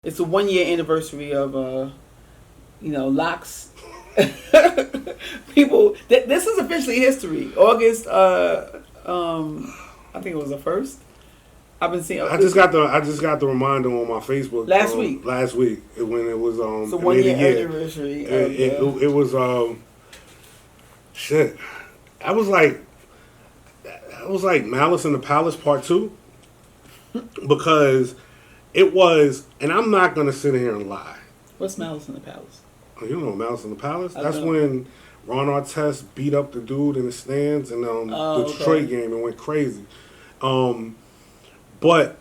It's a 1 year anniversary of Locks. People, this is officially history. August, I think it was the first. I've been seeing. I just got the reminder on my Facebook last week. Last week when it was So 1 year anniversary. It was shit. I was like Malice in the Palace Part 2 because it was, and I'm not gonna sit here and lie. What's Malice in the Palace? Oh, you know Malice in the Palace? That's when Ron Artest beat up the dude in the stands and the Detroit game and went crazy. But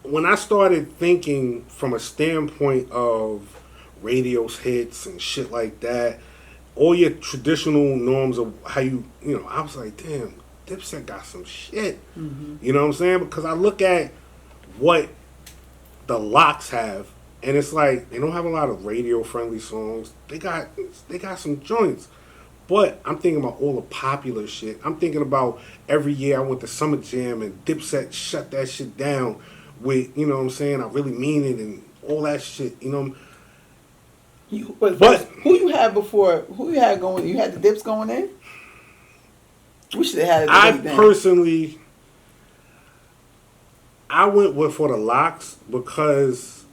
when I started thinking from a standpoint of radio's hits and shit like that, all your traditional norms of how I was like, damn, Dipset got some shit. Mm-hmm. You know what I'm saying? Because I look at what the Locks have, and it's like they don't have a lot of radio-friendly songs. They got some joints. But I'm thinking about all the popular shit. I'm thinking about every year I went to Summer Jam and Dipset shut that shit down with, you know what I'm saying, I really mean it and all that shit, you know. But who you had before? Who you had going? You had the Dips going in? We should have had it. Personally, I went for the Locks because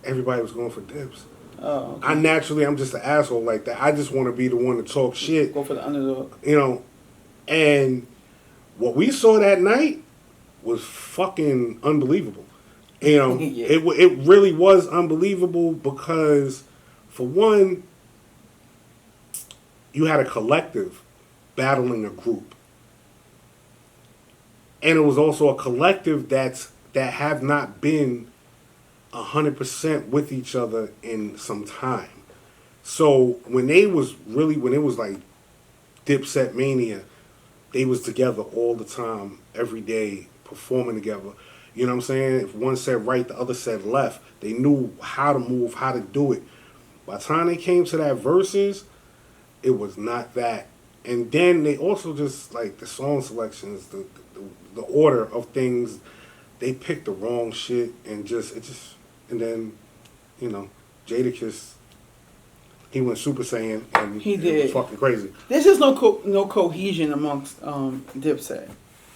everybody was going for Dips. Oh, okay. I'm just an asshole like that. I just want to be the one to talk shit. Go for the underdog. You know, and what we saw that night was fucking unbelievable. You know, yeah. It really was unbelievable because, for one, you had a collective battling a group. And it was also a collective that have not been 100% with each other in some time. So when it was like Dipset Mania, they was together all the time, every day, performing together. You know what I'm saying? If one said right, the other said left. They knew how to move, how to do it. By the time they came to that verses, it was not that. And then they also just, like, the song selections, the order of things, they picked the wrong shit and then, Jada he went Super Saiyan and he did. It was fucking crazy. There's just no cohesion amongst Dipset.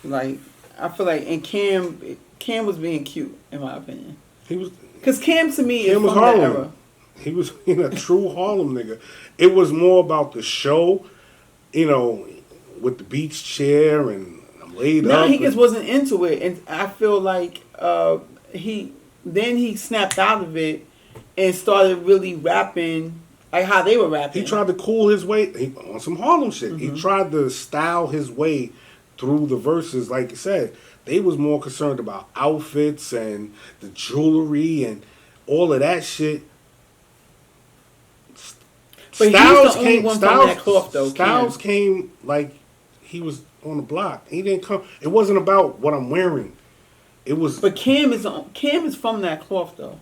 Like, I feel like, and Cam was being cute, in my opinion. He was, because Cam to me is from that era. He was a true Harlem nigga. It was more about the show, with the beach chair and I'm laid up. He just wasn't into it, and I feel like he snapped out of it and started really rapping like how they were rapping. He tried to cool his way on some Harlem shit. Mm-hmm. He tried to style his way through the verses. Like you said, they was more concerned about outfits and the jewelry and all of that shit. But Styles came from that cloth, though. Styles came like he was on the block. He didn't come. It wasn't about what I'm wearing. It was. But Cam is from that cloth, though.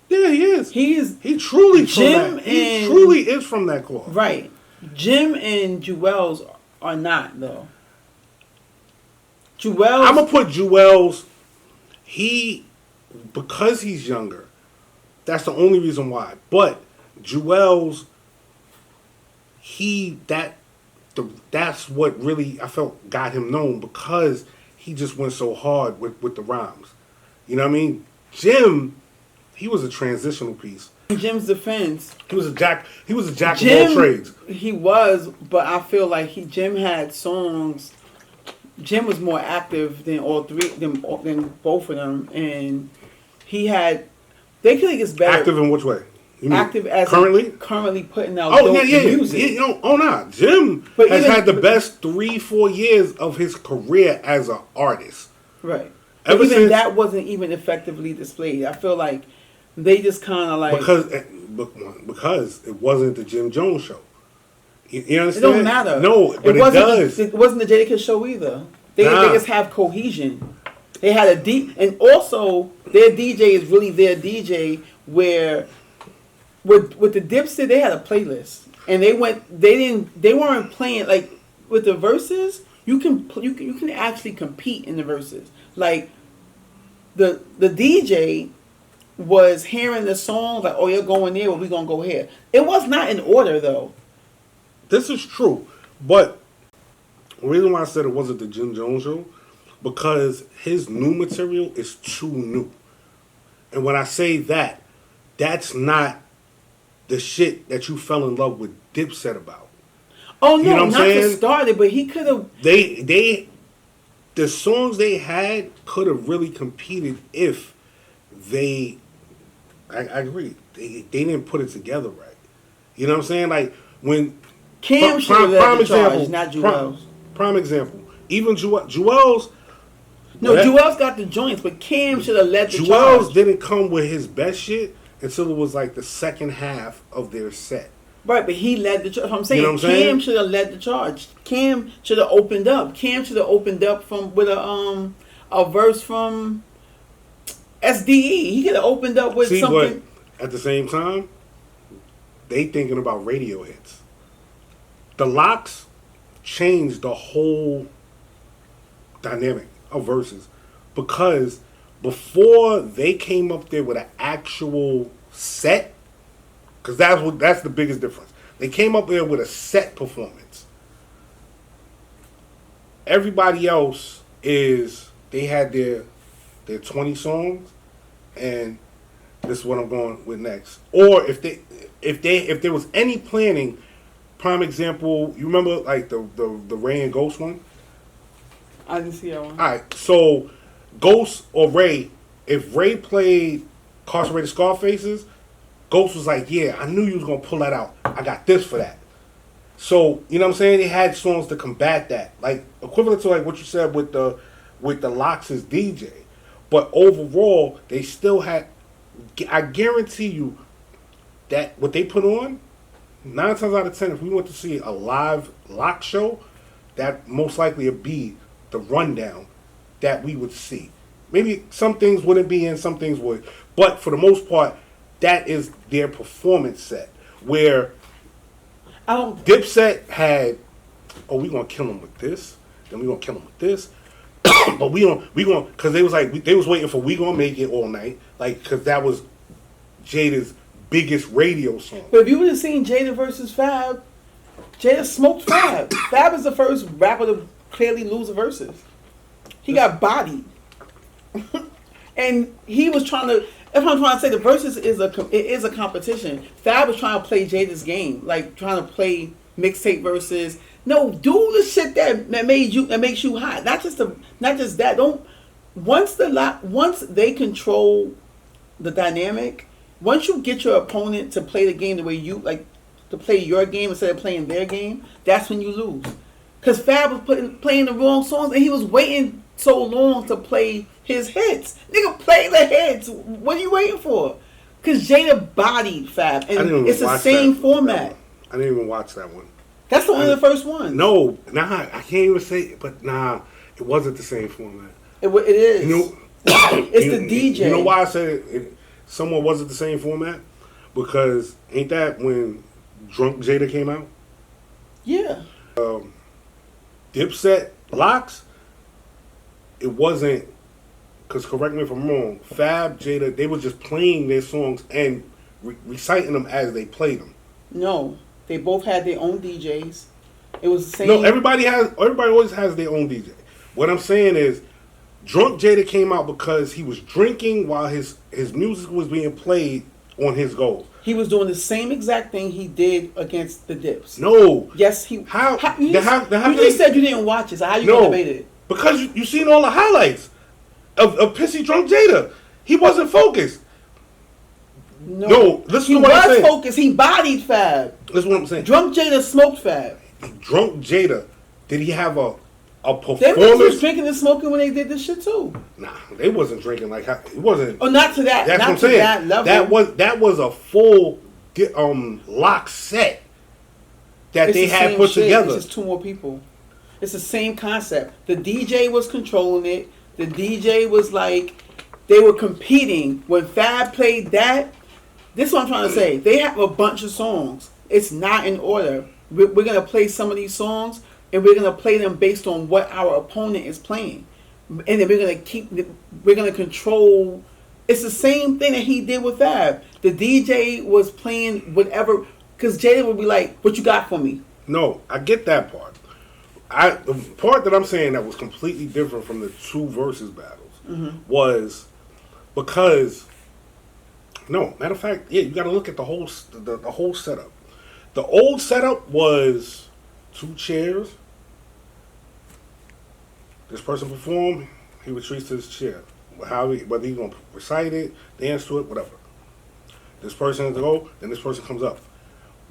Yeah, he is. He truly is from that cloth. Right. Jim and Jewels are not, though. Jewels. I'm gonna put Jewels. Because he's younger. That's the only reason why. But Jewels. That's what really I felt got him known because he just went so hard with the rhymes. You know what I mean? Jim, he was a transitional piece. In Jim's defense, he was a jack of all trades. He was, but I feel like Jim had songs. Jim was more active than all three than both of them, and he had. They could get better. Active in which way? Active as currently putting out music. Jim has had the best 3-4 years of his career as an artist. Right. Ever since that wasn't even effectively displayed. I feel like they just kind of like because it wasn't the Jim Jones show. You understand? It don't matter. No, but it does. It wasn't the Jada show either. They just have cohesion. They had a deep, and also their DJ is really their DJ where. With the Dipset, they had a playlist, and they weren't playing like with the verses. You can actually compete in the verses. Like the DJ was hearing the songs like, oh, you're going there, well, we're going to go here. It was not in order, though. This is true. But the reason why I said it wasn't the Jim Jones show, because his new material is too new. And when I say that, that's not the shit that you fell in love with Dipset about. Oh, no, you know what I'm not saying? to start it, but he could have... The songs they had could have really competed if they... I agree. They didn't put it together right. You know what I'm saying? Like, when... Cam should have led the charge, not Jewels. Prime example. Even Jewels... No, Jewels got the joints, but Cam should have led the charge. Jewels didn't come with his best shit until it was like the second half of their set. Right, but he led the charge. I'm saying, you know what I'm saying? Cam should have led the charge. Cam should have opened up. Cam should have opened up with a verse from SDE. He could have opened up with something. But at the same time, they thinking about radio hits. The Locks changed the whole dynamic of verses, because before they came up there with an actual set, because that's the biggest difference. They came up there with a set performance. Everybody else they had their 20 songs, and this is what I'm going with next. Or if there was any planning, prime example, you remember like the Ray and Ghost one? I didn't see that one. Alright, so Ghost or Ray, if Ray played Incarcerated Scarfaces, Ghost was like, yeah, I knew you was going to pull that out. I got this for that. So, you know what I'm saying? They had songs to combat that. Like, equivalent to like what you said with the Locks' DJ. But overall, they still had, I guarantee you that what they put on, 9 times out of 10, if we went to see a live Lock show, that most likely would be the rundown that we would see. Maybe some things wouldn't be in, some things would. But for the most part, that is their performance set. Where Dipset had, oh, we gonna kill him with this, then we gonna kill him with this, but we gonna, because they was like, they was waiting for We Gonna Make It all night, like, because that was Jada's biggest radio song. But if you would have seen Jada versus Fab, Jada smoked Fab. Fab is the first rapper to clearly lose the verses. He got bodied. And he was trying to, if I'm trying to say, the verses is a competition. Fab was trying to play Jada's game, like trying to play mixtape verses. No, do the shit that makes you hot. Not just that. Don't once they control the dynamic. Once you get your opponent to play the game the way you like to play your game instead of playing their game, that's when you lose. Because Fab was playing the wrong songs, and he was waiting so long to play his hits. Nigga, play the hits. What are you waiting for? Because Jada bodied Fab, and it's the same format. I didn't even watch that one. That's one of the first ones. No, I can't even say it, but it wasn't the same format. It is. You know, it's the DJ. You know why I said it somewhat wasn't the same format? Because ain't that when Drunk Jada came out? Yeah. Dipset, Locks, it wasn't, because correct me if I'm wrong, Fab, Jada, they were just playing their songs and reciting them as they played them. No, they both had their own DJs. It was the same. No, everybody always has their own DJ. What I'm saying is, Drunk Jada came out because he was drinking while his music was being played on his goals. He was doing the same exact thing he did against the Dips. No. Yes, he. You just said you didn't watch it, so how you gonna debate it? Because you seen all the highlights of pissy Drunk Jada. He wasn't focused. No, listen to what I'm saying. He was focused. He bodied Fab. Listen to what I'm saying. Drunk Jada smoked Fab. Drunk Jada, did he have a performance? They was drinking and smoking when they did this shit too. Nah, they wasn't drinking like it wasn't. Oh, not to that. That's not what I'm to saying. that level. That was a full Lock set that they had put together. It's just two more people. It's the same concept. The DJ was controlling it. The DJ was like, they were competing. When Fab played that, this is what I'm trying to say. They have a bunch of songs. It's not in order. We're going to play some of these songs, and we're going to play them based on what our opponent is playing. And then we're going to control It's the same thing that he did with Fab. The DJ was playing whatever, because Jada would be like, "What you got for me?" No, I get that part. The part that I'm saying that was completely different from the two versus battles was because, no, matter of fact, yeah, you got to look at the whole setup. The old setup was 2 chairs. This person performed, he retreats to his chair. Whether he's going to recite it, dance to it, whatever. This person is to go, then this person comes up.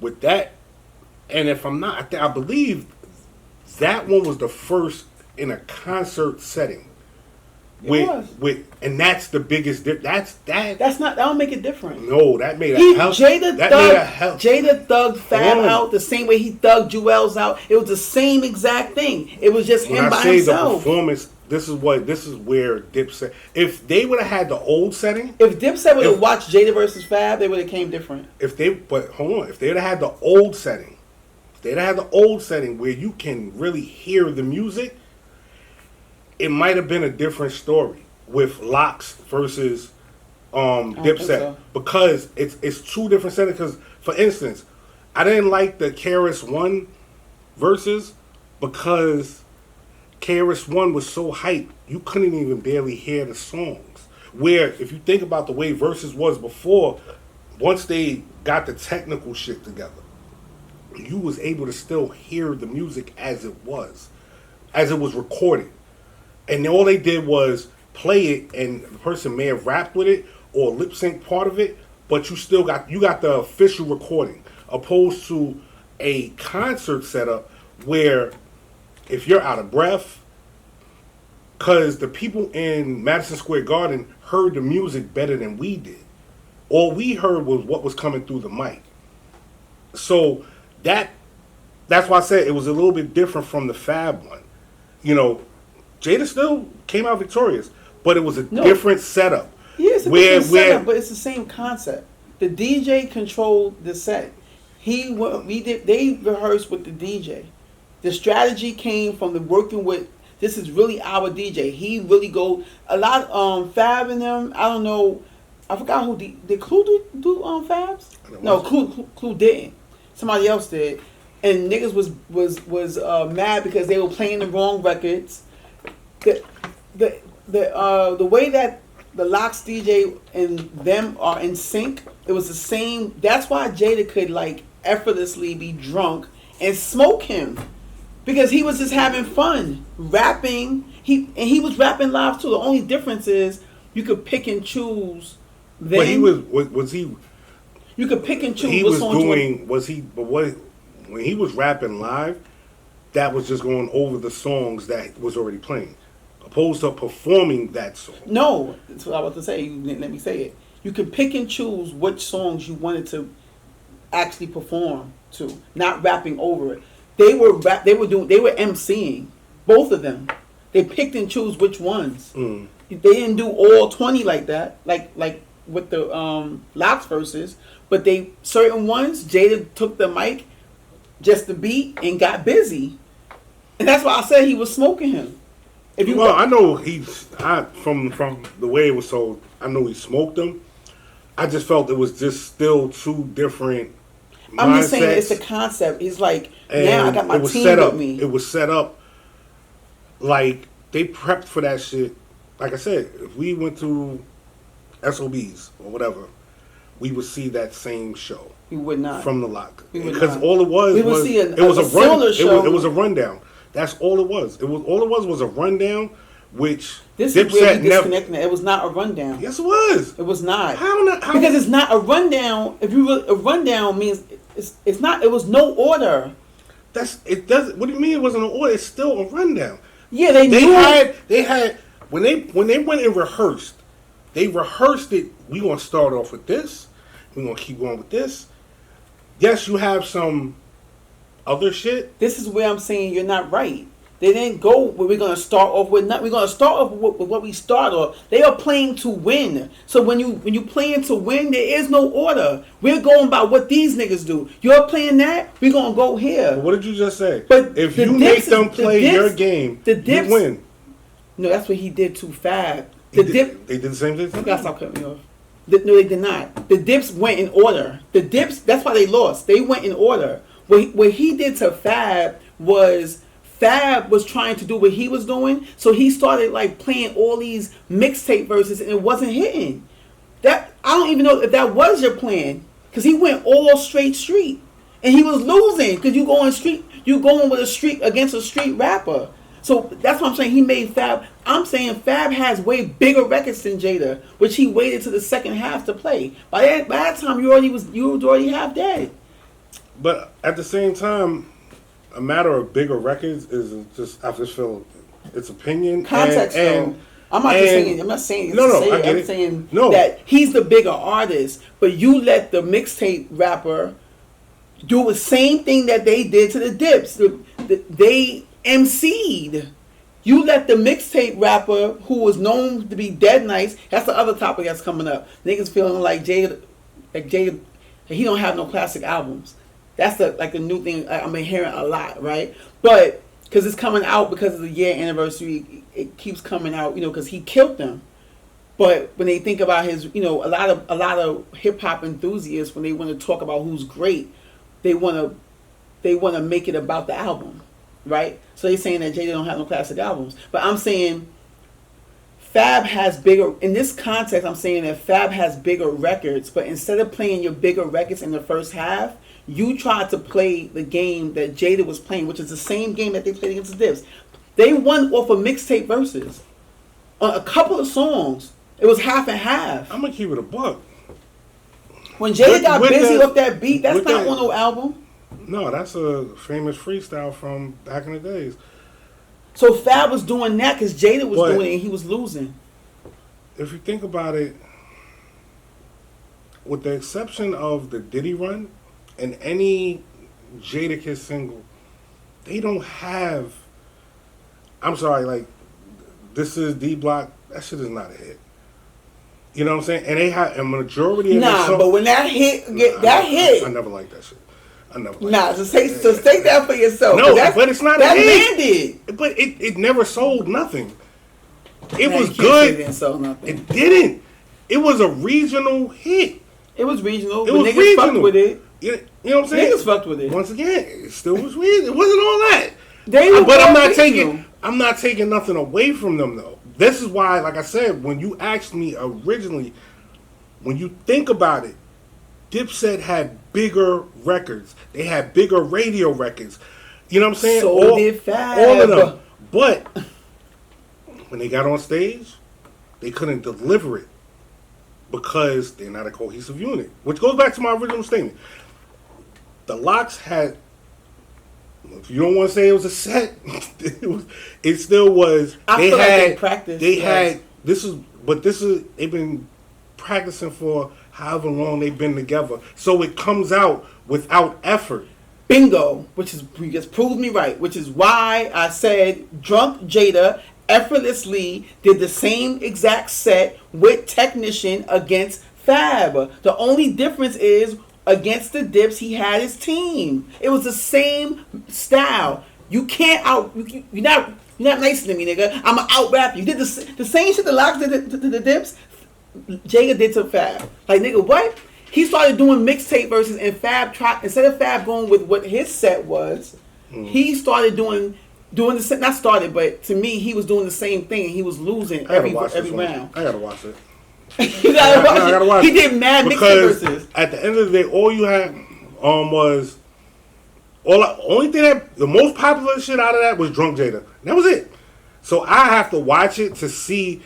With that, and if I'm not, I believe that one was the first in a concert setting. And that's the biggest difference. That's not. That don't make it different. No, that made Jada thugged Fab out the same way he thugged Jewels out. It was the same exact thing. It was just him by himself. The performance. This is where Dipset. If they would have had the old setting, if Dipset would have watched Jada versus Fab, they would have came different. But hold on, if they would have had the old setting, where you can really hear the music, it might have been a different story with Locks versus Dipset, so. Because it's 2 different settings. Because for instance, I didn't like the KRS-One verses because KRS-One was so hyped, you couldn't even barely hear the songs. Where, if you think about the way Versus was before, once they got the technical shit together, you was able to still hear the music as it was recorded. And all they did was play it, and the person may have rapped with it or lip sync part of it, but you got the official recording, opposed to a concert setup where if you're out of breath, because the people in Madison Square Garden heard the music better than we did. All we heard was what was coming through the mic. So that's why I said it was a little bit different from the Fab one. You know, Jada still came out victorious, but it was a different setup. Yeah, it's a different setup, but it's the same concept. The DJ controlled the set. They rehearsed with the DJ. The strategy came from the working with, this is really our DJ. He really a lot, Fab and them, I don't know, I forgot who, did Clue do Fabs? No, Clue didn't. Somebody else did. And niggas was mad because they were playing the wrong records. The way that the Locks DJ and them are in sync, it was the same. That's why Jada could effortlessly be drunk and smoke him. Because he was just having fun, rapping. He was rapping live too. The only difference is you could pick and choose. But was he? You could pick and choose. He was doing. Was he? But when he was rapping live, that was just going over the songs that was already playing, opposed to performing that song. No, that's what I was about to say. Let me say it. You could pick and choose which songs you wanted to actually perform to, not rapping over it. They were emceeing, both of them. They picked and chose which ones. They didn't do all 20 like that, like with the Locks verses, but certain ones, Jada took the mic, just the beat, and got busy. And that's why I said he was smoking him. I know from the way it was told, I know he smoked him. I just felt it was just still 2 different I'm mindsets. just saying it's the concept. It's like, now I got my team with me. It was set up like they prepped for that shit. Like I said, if we went to SOBs or whatever, we would see that same show. We would not. From the Lock. Because all it was it was a rundown. That's all it was. All it was a rundown, which this is where we disconnected. It was not a rundown. Yes, it was. It was not. How not? Because it's not a rundown. A rundown means it's not. It was no order. It doesn't. What do you mean it wasn't an order? It's still a rundown. Yeah, they had when they went and rehearsed. They rehearsed it. We gonna start off with this. We gonna keep going with this. Yes, you have some other shit. This is where I'm saying you're not right. They didn't go where we're going to start off with. We're going to start off with what we start off. They are playing to win. So when you playing to win, there is no order. We're going by what these niggas do. You're playing that, we're going to go here. Well, what did you just say? But if you make them play your game, you win. No, that's what he did to Fab. They did the same thing. You gotta stop cutting me off. No, they did not. The Dips went in order. The Dips, that's why they lost. They went in order. What he did to Fab was trying to do what he was doing, so he started like playing all these mixtape verses, and it wasn't hitting. That I don't even know if that was your plan, because he went all straight street, and he was losing because you going with a street against a street rapper. So that's what I'm saying. He made Fab. I'm saying Fab has way bigger records than Jada, which he waited to the second half to play. By that time, you already half dead. But at the same time, a matter of bigger records is just, I just feel it's opinion. Context, and I'm not just saying. I'm not saying. No, I get I'm it. saying No. that he's the bigger artist, but you let the mixtape rapper do the same thing that they did to the Dips. They MC'd. You let the mixtape rapper, who was known to be dead nice, that's the other topic that's coming up. Niggas feeling like Jada, he don't have no classic albums. That's the new thing I've been hearing a lot, right? But because it's coming out because of the year anniversary, it keeps coming out, because he killed them. But when they think about his, a lot of hip hop enthusiasts, when they want to talk about who's great, they want to make it about the album, right? So they're saying that Jada don't have no classic albums, but I'm saying Fab has bigger. In this context, I'm saying that Fab has bigger records, but instead of playing your bigger records in the first half, you tried to play the game that Jada was playing, which is the same game that they played against the Dips. They won off of mixtape verses on a couple of songs. It was half and half. I'm gonna keep it a buck. When Jada got busy off that beat, that's not on no album. No, that's a famous freestyle from back in the days. So Fab was doing that because Jada was doing it and he was losing. If you think about it, with the exception of the Diddy run and any Jada Kiss single, they don't have. I'm sorry, like This Is D Block. That shit is not a hit. You know what I'm saying? And they have a majority of but when that hit, hit. I never liked that shit. I never. Just take that for yourself. No, but it's not a hit. That man did. But it never sold nothing. It Man, was good. It didn't sell nothing. It didn't. It was a regional hit. It was regional. It was niggas regional. fucked with it. You know what I'm saying? Niggas fucked with it. Once again, it still was regional. It wasn't all that. But I'm not taking nothing away from them though. This is why, like I said, when you asked me originally, when you think about it, Dipset had bigger records. They had bigger radio records. You know what I'm saying? So did Fab. All of them. But when they got on stage, they couldn't deliver it because they're not a cohesive unit. Which goes back to my original statement. The Lox had, if you don't want to say it was a set, it still was. They practiced. They've been practicing for however long they've been together. So it comes out without effort. Bingo, you just proved me right, which is why I said Drunk Jada effortlessly did the same exact set with Technician against Fab. The only difference is against the Dips, he had his team. It was the same style. You can't you're not nicer than me, nigga. I'm an out rap you. You did the same shit the Lox did to the Dips. Jada did to Fab. Like, nigga, what? He started doing mixtape verses, and Fab tried, instead of Fab going with what his set was, he started doing the set. Not started, but to me, he was doing the same thing, and he was losing every round. I gotta watch it. You gotta watch it. He did mad mixtape verses. At the end of the day, all you had was the most popular shit out of that was Drunk Jada. And that was it. So I have to watch it to see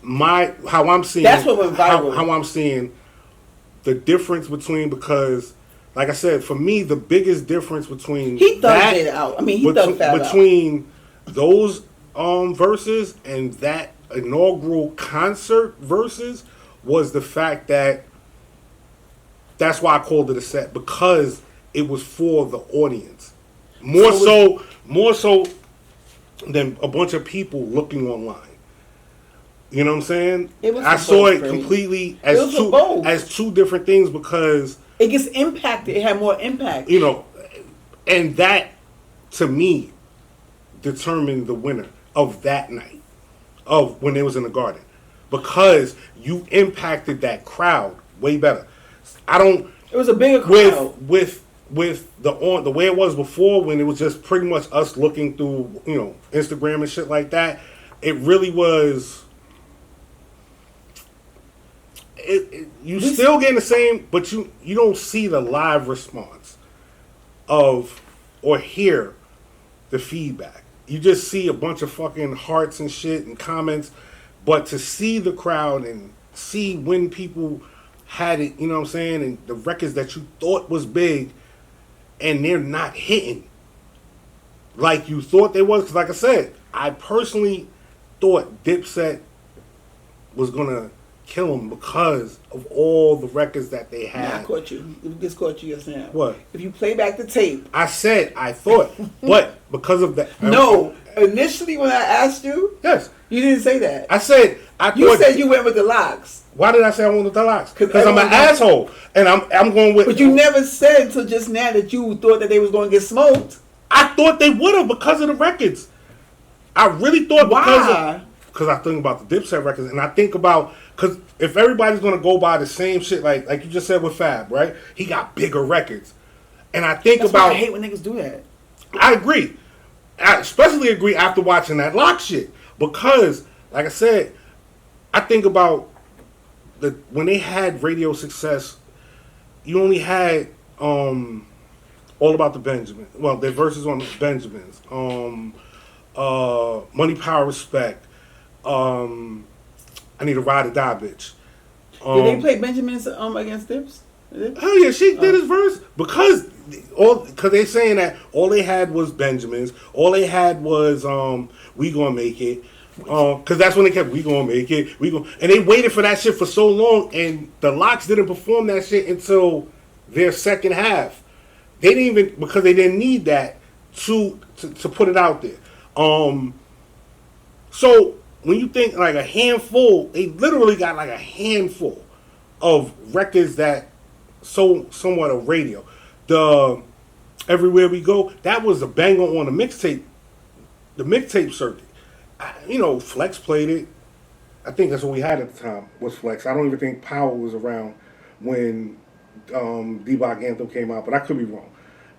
how I'm seeing. That's what went viral. How I'm seeing the difference between, like I said, for me, the biggest difference between he thugged Jada out. I mean, he thugged Fab out. Between those verses and that inaugural concert verses was the fact that's why I called it a set, because it was for the audience. More so than a bunch of people looking online. You know what I'm saying? I saw it completely as two different things because it gets impacted. It had more impact. You know, and that to me determined the winner of that night, of when it was in the Garden. because you impacted that crowd way better. I don't. It was a bigger crowd with the way it was before, when it was just pretty much us looking through Instagram and shit like that. It really was. You still getting the same, but you don't see the live response of or hear the feedback. You just see a bunch of fucking hearts and shit and comments, but to see the crowd and see when people had it, you know what I'm saying, and the records that you thought was big, and they're not hitting like you thought they was. Because like I said, I personally thought Dipset was gonna kill them because of all the records that they had. Yeah, I caught you. Just caught you just now. What? If you play back the tape. I said I thought, but because of that. No, initially when I asked you, yes, you didn't say that. I said I thought. You said you went with the locks. Why did I say I went with the locks? Because I'm an asshole, and I'm going with. But you never said until just now that you thought that they was going to get smoked. I thought they would have because of the records. I really thought because I think about the Dipset records, and I think about, because if everybody's gonna go by the same shit, like you just said with Fab, right? He got bigger records, and I think That's about. Why I hate when niggas do that. I agree. I especially agree after watching that Lock shit, because, like I said, I think about when they had radio success. You only had All About the Benjamin. Well, their verses on the Benjamins. Money, Power, Respect. I Need a Ride or Die, Bitch. Did they play Benjamin's against Dips? Hell yeah, she did his verse because they saying that all they had was Benjamins. All they had was We Gonna Make It. Because that's when they kept We Gonna Make It. And they waited for that shit for so long, and the Locks didn't perform that shit until their second half. They didn't even, because they didn't need that to put it out there. So when you think like a handful, they literally got like a handful of records that somewhat of radio. The Everywhere We Go, that was a banger on the mixtape circuit. Flex played it. I think that's what we had at the time was Flex. I don't even think Power was around when D-Block Anthem came out, but I could be wrong.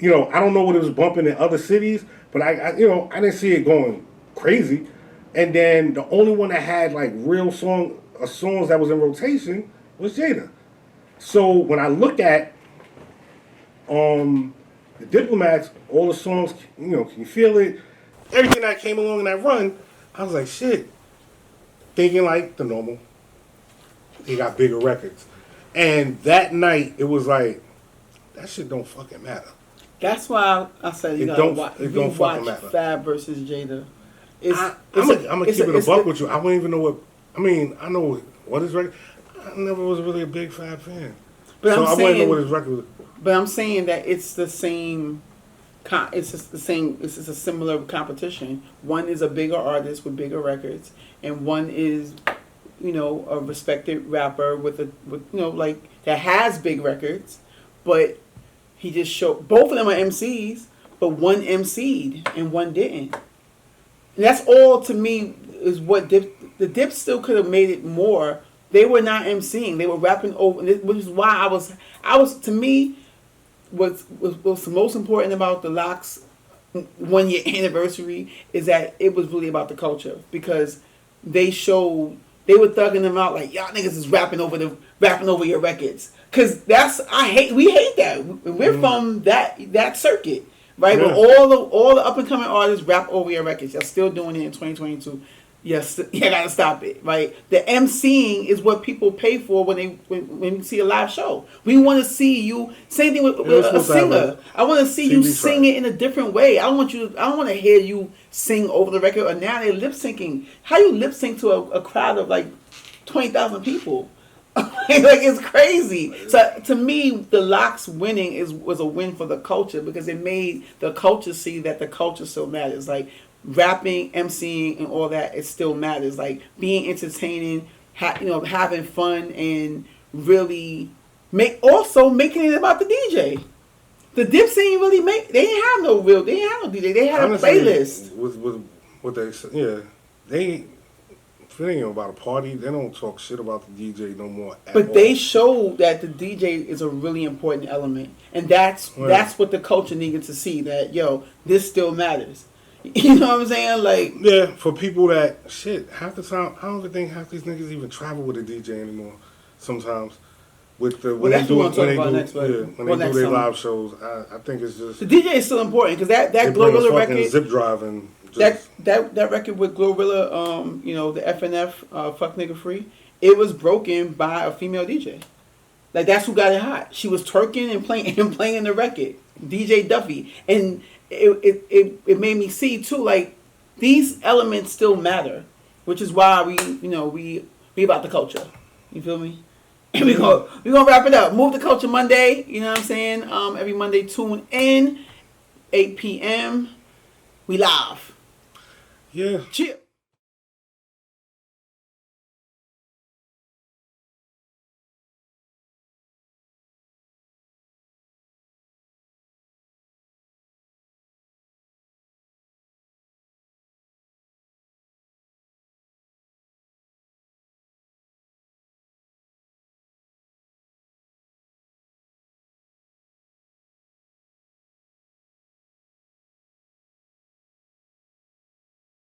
I don't know what it was bumping in other cities, but I didn't see it going crazy. And then the only one that had like real songs that was in rotation was Jada. So when I look at the Diplomats, all the songs, Can You Feel It? Everything that came along in that run, I was like, shit. Thinking like the normal. He got bigger records. And that night, it was like, that shit don't fucking matter. That's why I said you gotta watch Fab versus Jada. I'm gonna keep it a buck with you. I don't even know what. I know what his record. I never was really a big Fab fan, but I want to know what his record was. But I'm saying that it's the same. It's just the same. It's just a similar competition. One is a bigger artist with bigger records, and one is, a respected rapper with that has big records, but he just showed. Both of them are MCs, but one MC'd and one didn't. And that's all to me is what the Dip still could have made it more. They were not MCing; they were rapping over, which is why I was to me. What's the most important about the Locks 1 year anniversary is that it was really about the culture, because they were thugging them out like, y'all niggas is rapping over your records, because we hate that. We're from that circuit, right? Yeah. But all the up and coming artists rap over your records. Y'all still doing it in 2022. Yes, you gotta stop it, right? The MCing is what people pay for when you see a live show. We want to see you. Same thing with a singer. I want to see you sing it in a different way. I don't want to hear you sing over the record. Or now they're lip syncing. How you lip sync to a crowd of like 20,000 people? It's crazy. So to me, the Locks winning was a win for the culture, because it made the culture see that the culture still matters. Like, rapping, MCing, and all that, it still matters. Like being entertaining, having fun, and really making it about the DJ. The Dip scene really they didn't have no DJ. They had a playlist. With what they said, yeah, they it ain't about a party, they don't talk shit about the DJ no more. But they show that the DJ is a really important element, and that's what the culture needed to see. That this still matters. You know what I'm saying? Like, yeah, for people that half the time, I don't even think half these niggas even travel with a DJ anymore. Sometimes. When they do their live shows, I think it's just the DJ is still important because that Glorilla record, zip driving, that record with Glorilla, the FNF, Fuck Nigga Free, it was broken by a female DJ. Like, that's who got it hot. She was twerking and playing the record, DJ Duffy, and it made me see too, like, these elements still matter, which is why we about the culture. You feel me? And we're gonna wrap it up. Move the Culture Monday. You know what I'm saying? Every Monday, tune in, 8 p.m. We live. Yeah. Cheers.